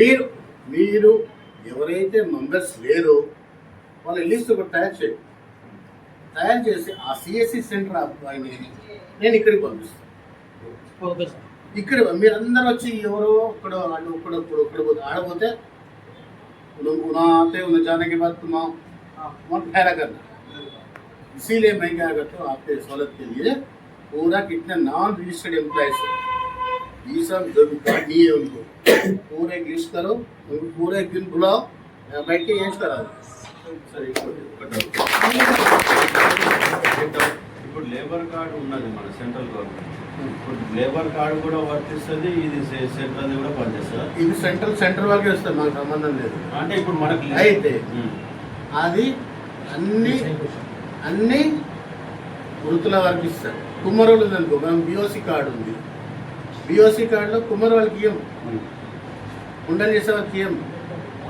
మీరు మీరు ఎవరైతే మెంబర్స్ లేరో వాళ్ళ లిస్ట్ ఒకటి తయారు చేసి ఆ సిఎస్సి సెంటర్ అబ్బాయిని నేను ఇక్కడికి పంపిస్తాను. ఇక్కడ మీరందరూ వచ్చి ఎవరో ఇక్కడ ఆడపోతే ना आते उन्हें जाने के बाद तुम वहाँ ठहरा करना। इसीलिए मैं क्या करता हूँ आपके सहूलत के लिए पूरा कितने नॉन रजिस्टर्ड एम्प्लॉयज ये सब जो भी कार्ड नहीं है उनको पूरे एक लिस्ट करो, उनको पूरे एक दिन बुलाओ, बैठ के एंज करा ఇప్పుడు లేబర్ కార్డు ఉన్నది మన సెంట్రల్ గవర్నమెంట్. ఇప్పుడు లేబర్ కార్డు కూడా వర్తిస్తుంది, ఇది సెంట్రల్ కూడా పనిచేస్తుంది. ఇది సెంట్రల్ వాళ్ళకి వస్తుంది, నాకు సంబంధం లేదు. అంటే ఇప్పుడు మనకి అయితే అది అన్ని వృత్తుల వరకు ఇస్తారు. కుమ్మరోళ్ళు ఉందనుకో, మనం బిఓసి కార్డు ఉంది, బిఓసి కార్డులో కుమ్మరి వాళ్ళకి ఇయ్యం, కుండలు చేసే వారికి ఇయ్యం,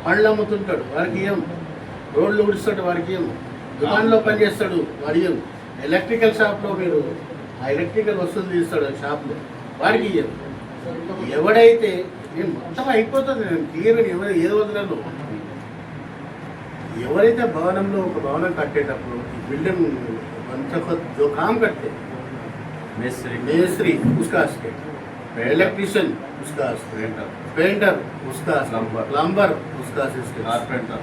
పండ్లు అమ్ముతుంటాడు వారికి ఇయ్యం, రోడ్లు ఉడుస్తాడు వారికి ఇయ్యం, దుకాణంలో పనిచేస్తాడు వాడి ఇయ్యం, ఎలక్ట్రికల్ షాప్లో మీరు ఆ ఎలక్ట్రికల్ వస్తువులు తీస్తాడు షాప్లో వాడికి ఇయ్యం. ఎవడైతే నేను మొత్తం అయిపోతుంది, నేను క్లియర్గా ఏదో వదలను. ఎవరైతే భవనంలో ఒక భవనం కట్టేటప్పుడు బిల్డింగ్ जो काम करते मेस्त्री उसका स्टेट, इलेक्ट्रिशियन उसका स्टेट, पेंटर उसका, प्लम्बर उसका असिस्टेंट, कारपेंटर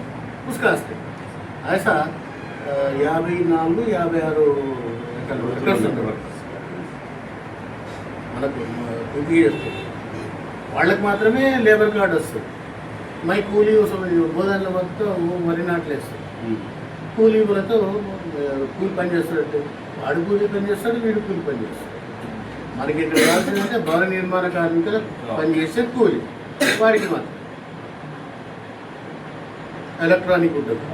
उसका स्टेट. ऐसा 54-56 వర్కర్స్ ఉంటారు మనకు డ్యూటీ చేస్తారు. వాళ్ళకి మాత్రమే లేబర్ కార్డు వస్తుంది. మై కూలీ బోధనలో మొత్తం వరి నాట్లు వేస్తారు. కూలీ వాళ్ళతో కూలి పని చేస్తాడు, వాడు కూలీ పని చేస్తాడు, వీడు కూలి పని చేస్తాడు. మనకి ఇక్కడ కావాల్సిందంటే భవన నిర్మాణ కార్మికులు పనిచేసే కూలీ, వారికి మాత్రం ఎలక్ట్రానిక్ ఉంటుంది.